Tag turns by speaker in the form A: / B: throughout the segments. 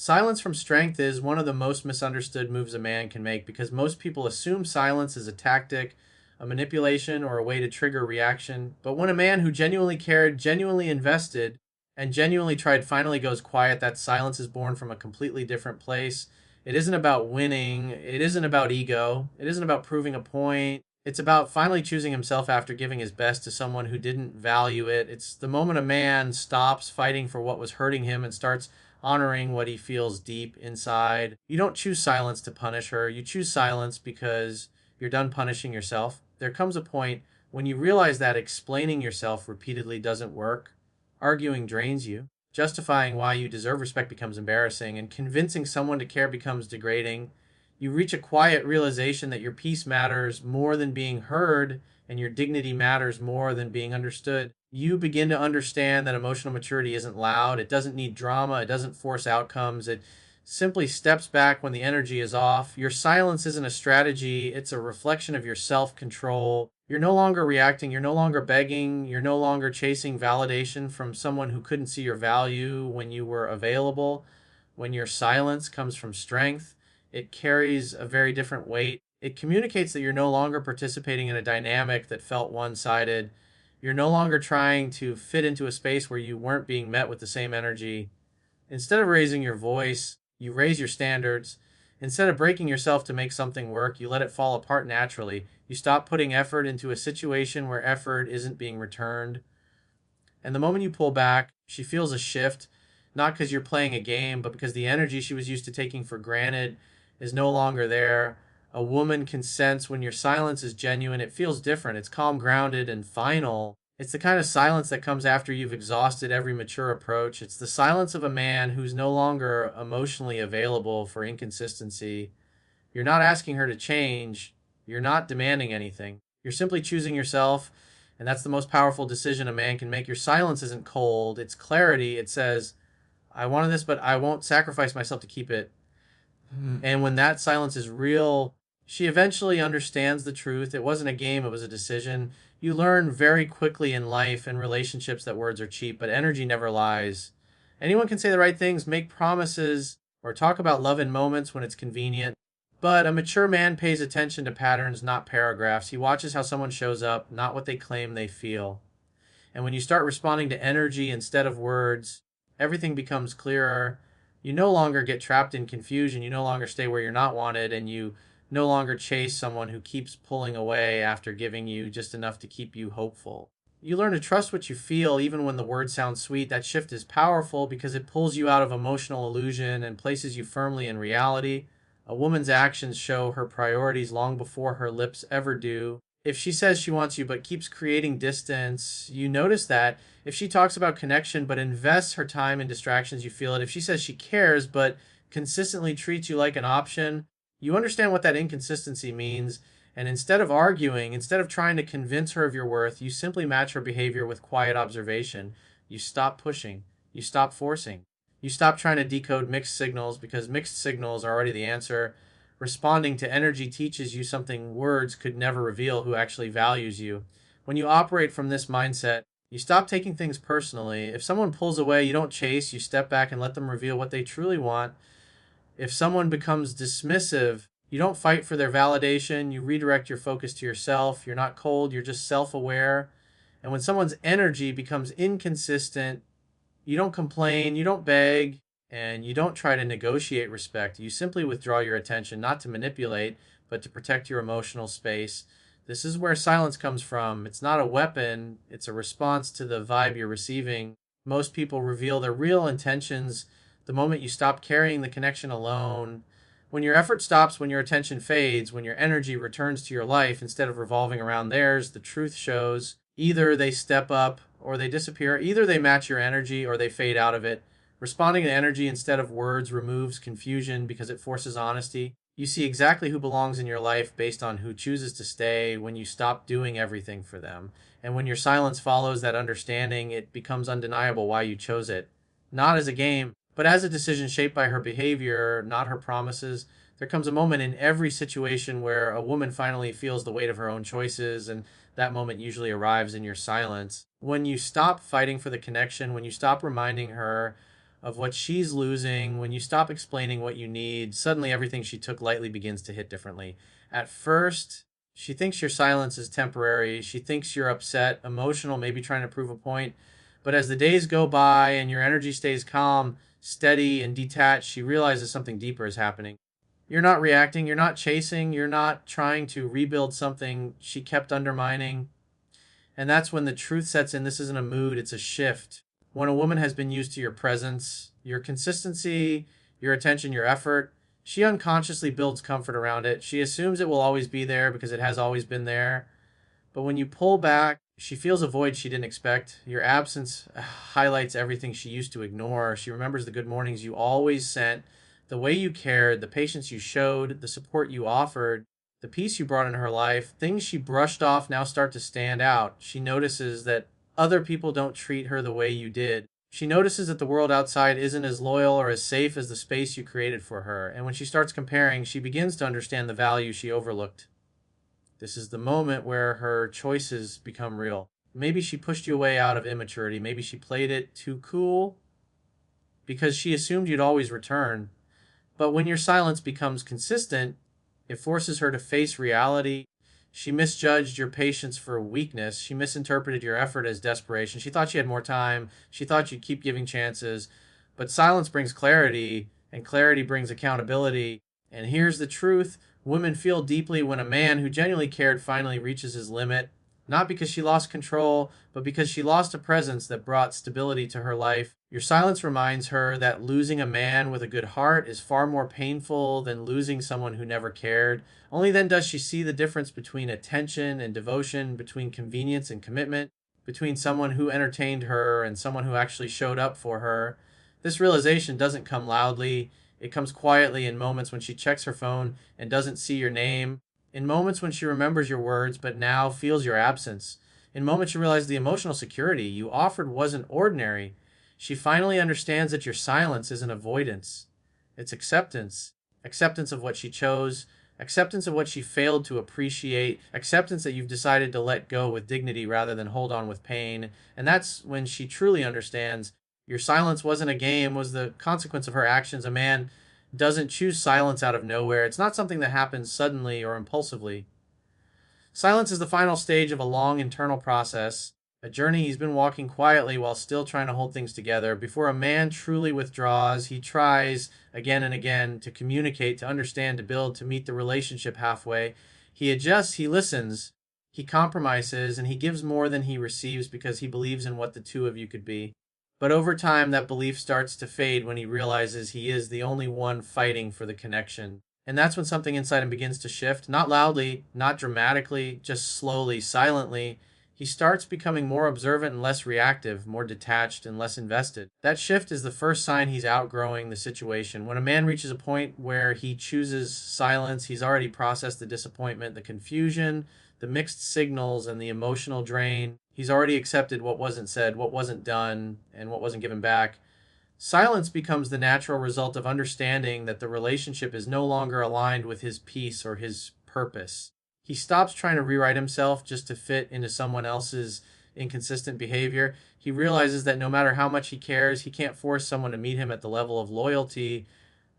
A: Silence from strength is one of the most misunderstood moves a man can make because most people assume silence is a tactic, a manipulation, or a way to trigger reaction. But when a man who genuinely cared, genuinely invested, and genuinely tried finally goes quiet, that silence is born from a completely different place. It isn't about winning, it isn't about ego, it isn't about proving a point. It's about finally choosing himself after giving his best to someone who didn't value it. It's the moment a man stops fighting for what was hurting him and starts honoring what he feels deep inside. You don't choose silence to punish her. You choose silence because you're done punishing yourself. There comes a point when you realize that explaining yourself repeatedly doesn't work. Arguing drains you. Justifying why you deserve respect becomes embarrassing, and convincing someone to care becomes degrading. You reach a quiet realization that your peace matters more than being heard, and your dignity matters more than being understood. You begin to understand that emotional maturity isn't loud, it doesn't need drama, it doesn't force outcomes, it simply steps back when the energy is off. Your silence isn't a strategy, it's a reflection of your self control. You're no longer reacting, you're no longer begging, you're no longer chasing validation from someone who couldn't see your value when you were available. When your silence comes from strength, it carries a very different weight. It communicates that you're no longer participating in a dynamic that felt one sided. You're no longer trying to fit into a space where you weren't being met with the same energy. Instead of raising your voice, you raise your standards. Instead of breaking yourself to make something work, you let it fall apart naturally. You stop putting effort into a situation where effort isn't being returned. And the moment you pull back, she feels a shift, not because you're playing a game, but because the energy she was used to taking for granted is no longer there. A woman can sense when your silence is genuine. It feels different. It's calm, grounded, and final. It's the kind of silence that comes after you've exhausted every mature approach. It's the silence of a man who's no longer emotionally available for inconsistency. You're not asking her to change. You're not demanding anything. You're simply choosing yourself, and that's the most powerful decision a man can make. Your silence isn't cold, it's clarity. It says, I wanted this, but I won't sacrifice myself to keep it. And when that silence is real, she eventually understands the truth. It wasn't a game, it was a decision. You learn very quickly in life and relationships that words are cheap, but energy never lies. Anyone can say the right things, make promises, or talk about love in moments when it's convenient. But a mature man pays attention to patterns, not paragraphs. He watches how someone shows up, not what they claim they feel. And when you start responding to energy instead of words, everything becomes clearer. You no longer get trapped in confusion. You no longer stay where you're not wanted, and you no longer chase someone who keeps pulling away after giving you just enough to keep you hopeful. You learn to trust what you feel even when the words sound sweet. That shift is powerful because it pulls you out of emotional illusion and places you firmly in reality. A woman's actions show her priorities long before her lips ever do. If she says she wants you but keeps creating distance, you notice that. If she talks about connection but invests her time in distractions, you feel it. If she says she cares but consistently treats you like an option, you understand what that inconsistency means. And instead of arguing, instead of trying to convince her of your worth, you simply match her behavior with quiet observation. You stop pushing. You stop forcing. You stop trying to decode mixed signals because mixed signals are already the answer. Responding to energy teaches you something words could never reveal: who actually values you. When you operate from this mindset, you stop taking things personally. If someone pulls away, you don't chase, you step back and let them reveal what they truly want. If someone becomes dismissive, you don't fight for their validation, you redirect your focus to yourself. You're not cold, you're just self aware. And when someone's energy becomes inconsistent, you don't complain, you don't beg, and you don't try to negotiate respect. You simply withdraw your attention, not to manipulate, but to protect your emotional space. This is where silence comes from. It's not a weapon, it's a response to the vibe you're receiving. Most people reveal their real intentions the moment you stop carrying the connection alone. When your effort stops, when your attention fades, when your energy returns to your life instead of revolving around theirs, the truth shows. Either they step up or they disappear. Either they match your energy or they fade out of it. Responding to energy instead of words removes confusion because it forces honesty. You see exactly who belongs in your life based on who chooses to stay when you stop doing everything for them. And when your silence follows that understanding, it becomes undeniable why you chose it. Not as a game, but as a decision shaped by her behavior, not her promises. There comes a moment in every situation where a woman finally feels the weight of her own choices, and that moment usually arrives in your silence. When you stop fighting for the connection, when you stop reminding her of what she's losing. When you stop explaining what you need, suddenly everything she took lightly begins to hit differently. At first, she thinks your silence is temporary. She thinks you're upset, emotional, maybe trying to prove a point. But as the days go by and your energy stays calm, steady, and detached, she realizes something deeper is happening. You're not reacting, you're not chasing, you're not trying to rebuild something she kept undermining. And that's when the truth sets in. This isn't a mood, it's a shift. When a woman has been used to your presence, your consistency, your attention, your effort, she unconsciously builds comfort around it. She assumes it will always be there because it has always been there. But when you pull back, she feels a void she didn't expect. Your absence highlights everything she used to ignore. She remembers the good mornings you always sent, the way you cared, the patience you showed, the support you offered, the peace you brought in her life. Things she brushed off now start to stand out. She notices that other people don't treat her the way you did. She notices that the world outside isn't as loyal or as safe as the space you created for her. And when she starts comparing, she begins to understand the value she overlooked. This is the moment where her choices become real. Maybe she pushed you away out of immaturity. Maybe she played it too cool because she assumed you'd always return. But when your silence becomes consistent, it forces her to face reality. She misjudged your patience for weakness. She misinterpreted your effort as desperation. She thought she had more time. She thought you'd keep giving chances. But silence brings clarity, and clarity brings accountability. And here's the truth: women feel deeply when a man who genuinely cared finally reaches his limit, not because she lost control, but because she lost a presence that brought stability to her life. Your silence reminds her that losing a man with a good heart is far more painful than losing someone who never cared. Only then does she see the difference between attention and devotion, between convenience and commitment, between someone who entertained her and someone who actually showed up for her. This realization doesn't come loudly. It comes quietly in moments when she checks her phone and doesn't see your name, in moments when she remembers your words but now feels your absence, in moments you realize the emotional security you offered wasn't ordinary. She finally understands that your silence isn't avoidance, it's acceptance. Acceptance of what she chose, acceptance of what she failed to appreciate, acceptance that you've decided to let go with dignity rather than hold on with pain. And that's when she truly understands your silence wasn't a game, was the consequence of her actions. A man doesn't choose silence out of nowhere. It's not something that happens suddenly or impulsively. Silence is the final stage of a long internal process, a journey he's been walking quietly while still trying to hold things together. Before a man truly withdraws, he tries again and again to communicate, to understand, to build, to meet the relationship halfway. He adjusts, he listens, he compromises, and he gives more than he receives because he believes in what the two of you could be. But over time, that belief starts to fade when he realizes he is the only one fighting for the connection. And that's when something inside him begins to shift, not loudly, not dramatically, just slowly, silently. He starts becoming more observant and less reactive, more detached and less invested. That shift is the first sign he's outgrowing the situation. When a man reaches a point where he chooses silence, he's already processed the disappointment, the confusion, the mixed signals, and the emotional drain. He's already accepted what wasn't said, what wasn't done, and what wasn't given back. Silence becomes the natural result of understanding that the relationship is no longer aligned with his peace or his purpose. He stops trying to rewrite himself just to fit into someone else's inconsistent behavior. He realizes that no matter how much he cares, he can't force someone to meet him at the level of loyalty,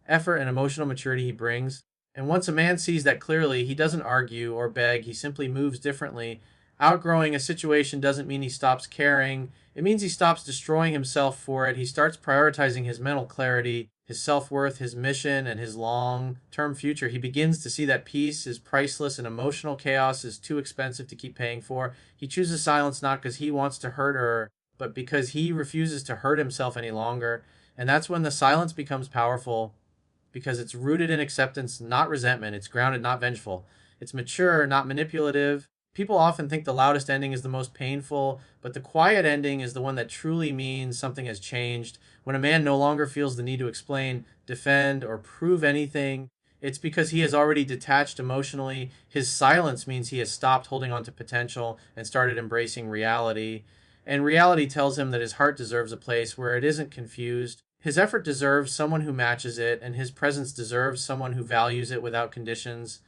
A: effort, and emotional maturity he brings. And once a man sees that clearly, he doesn't argue or beg, he simply moves differently. Outgrowing a situation doesn't mean he stops caring, it means he stops destroying himself for it. He starts prioritizing his mental clarity, his self worth, his mission, and his long term future. He begins to see that peace is priceless and emotional chaos is too expensive to keep paying for. He chooses silence not because he wants to hurt her, but because he refuses to hurt himself any longer. And that's when the silence becomes powerful because it's rooted in acceptance, not resentment. It's grounded, not vengeful. It's mature, not manipulative. People often think the loudest ending is the most painful, but the quiet ending is the one that truly means something has changed. When a man no longer feels the need to explain, defend, or prove anything, it's because he has already detached emotionally. His silence means he has stopped holding on to potential and started embracing reality. And reality tells him that his heart deserves a place where it isn't confused. His effort deserves someone who matches it, and his presence deserves someone who values it without conditions.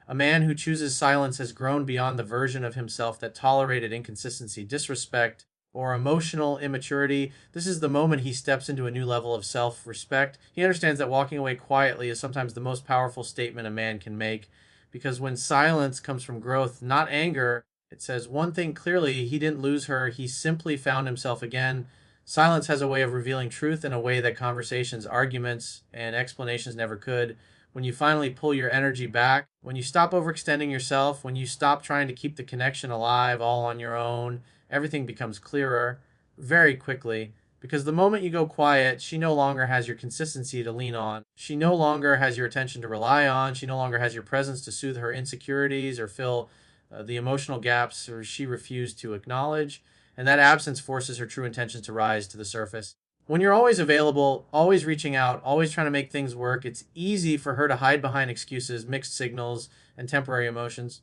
A: A man who chooses silence has grown beyond the version of himself that tolerated inconsistency, disrespect, or emotional immaturity. This is the moment he steps into a new level of self respect. He understands that walking away quietly is sometimes the most powerful statement a man can make, because when silence comes from growth, not anger, it says one thing clearly: he didn't lose her, he simply found himself again. Silence has a way of revealing truth in a way that conversations, arguments, and explanations never could. When you finally pull your energy back, when you stop overextending yourself, when you stop trying to keep the connection alive all on your own, everything becomes clearer very quickly. Because the moment you go quiet, she no longer has your consistency to lean on. She no longer has your attention to rely on. She no longer has your presence to soothe her insecurities or fill the emotional gaps or she refused to acknowledge. And that absence forces her true intentions to rise to the surface. When you're always available, always reaching out, always trying to make things work, it's easy for her to hide behind excuses, mixed signals, and temporary emotions.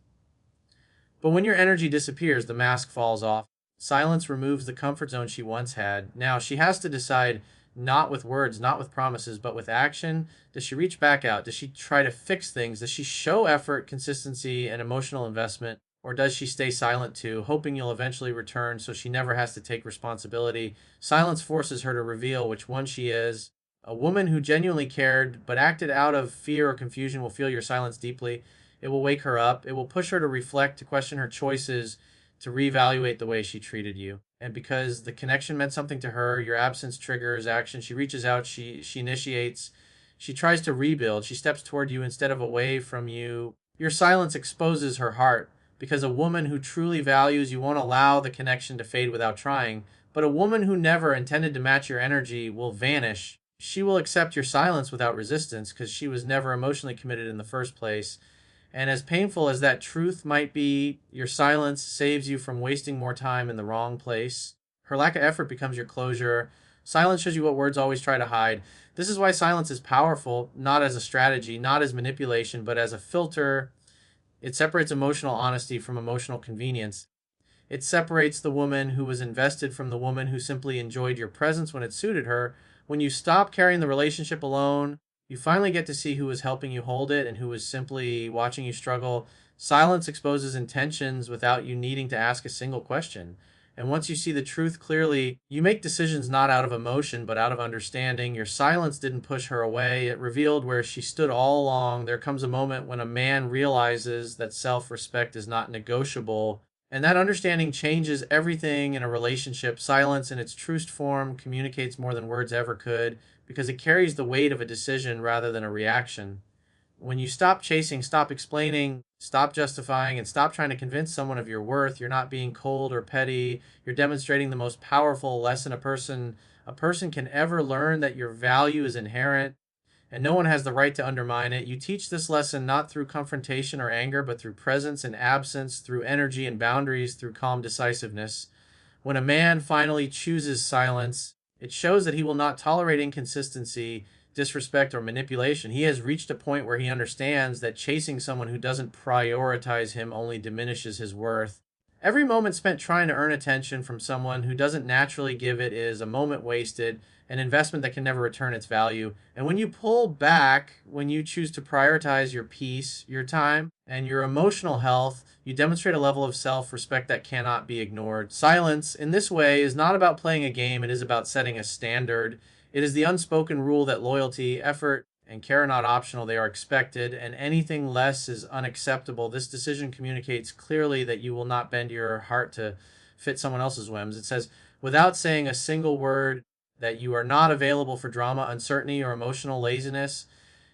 A: But when your energy disappears, the mask falls off. Silence removes the comfort zone she once had. Now she has to decide, not with words, not with promises, but with action. Does she reach back out? Does she try to fix things? Does she show effort, consistency, and emotional investment? Or does she stay silent too, hoping you'll eventually return so she never has to take responsibility? Silence forces her to reveal which one she is. A woman who genuinely cared but acted out of fear or confusion will feel your silence deeply. It will wake her up. It will push her to reflect, to question her choices, to reevaluate the way she treated you. And because the connection meant something to her, your absence triggers action. She reaches out, she initiates, she tries to rebuild, she steps toward you instead of away from you. Your silence exposes her heart, because a woman who truly values you won't allow the connection to fade without trying. But a woman who never intended to match your energy will vanish. She will accept your silence without resistance because she was never emotionally committed in the first place. And as painful as that truth might be, your silence saves you from wasting more time in the wrong place. Her lack of effort becomes your closure. Silence shows you what words always try to hide. This is why silence is powerful, not as a strategy, not as manipulation, but as a filter. It separates emotional honesty from emotional convenience. It separates the woman who was invested from the woman who simply enjoyed your presence when it suited her. When you stop carrying the relationship alone, you finally get to see who was helping you hold it and who was simply watching you struggle. Silence exposes intentions without you needing to ask a single question. And once you see the truth clearly, you make decisions not out of emotion, but out of understanding. Your silence didn't push her away. It revealed where she stood all along. There comes a moment when a man realizes that self-respect is not negotiable, and that understanding changes everything in a relationship. Silence in its truest form communicates more than words ever could, because it carries the weight of a decision rather than a reaction. When you stop chasing, stop explaining, stop justifying, and stop trying to convince someone of your worth, you're not being cold or petty. You're demonstrating the most powerful lesson a person can ever learn: that your value is inherent and no one has the right to undermine it. You teach this lesson not through confrontation or anger, but through presence and absence, through energy and boundaries, through calm decisiveness. When a man finally chooses silence, it shows that he will not tolerate inconsistency, disrespect, or manipulation. He has reached a point where he understands that chasing someone who doesn't prioritize him only diminishes his worth. Every moment spent trying to earn attention from someone who doesn't naturally give it is a moment wasted, an investment that can never return its value. And when you pull back, when you choose to prioritize your peace, your time, and your emotional health, you demonstrate a level of self respect that cannot be ignored. Silence, in this way, is not about playing a game, it is about setting a standard. It is the unspoken rule that loyalty, effort, and care are not optional, they are expected, and anything less is unacceptable. This decision communicates clearly that you will not bend your heart to fit someone else's whims. It says, without saying a single word, that you are not available for drama, uncertainty, or emotional laziness.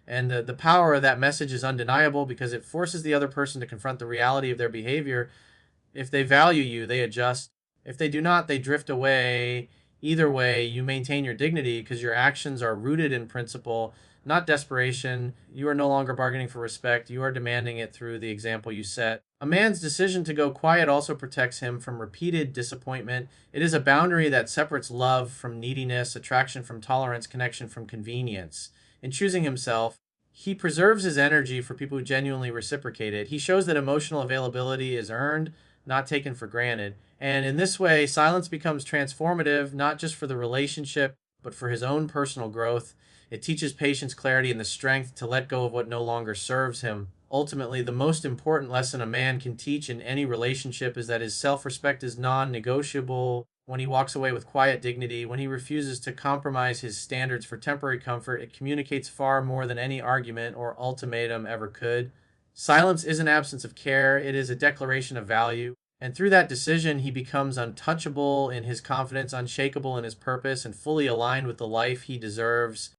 A: And the power of that message is undeniable, because it forces the other person to confront the reality of their behavior. If they value you, they adjust. If they do not, they drift away. Either way, you maintain your dignity because your actions are rooted in principle, not desperation. You are no longer bargaining for respect. You are demanding it through the example you set. A man's decision to go quiet also protects him from repeated disappointment. It is a boundary that separates love from neediness, attraction from tolerance, connection from convenience. In choosing himself, he preserves his energy for people who genuinely reciprocate it. He shows that emotional availability is earned, not taken for granted. And in this way, silence becomes transformative, not just for the relationship, but for his own personal growth. It teaches patience, clarity, and the strength to let go of what no longer serves him. Ultimately, the most important lesson a man can teach in any relationship is that his self respect is non negotiable. when he walks away with quiet dignity, when he refuses to compromise his standards for temporary comfort, it communicates far more than any argument or ultimatum ever could. Silence is an absence of care, it is a declaration of value. And through that decision, he becomes untouchable in his confidence, unshakable in his purpose, and fully aligned with the life he deserves.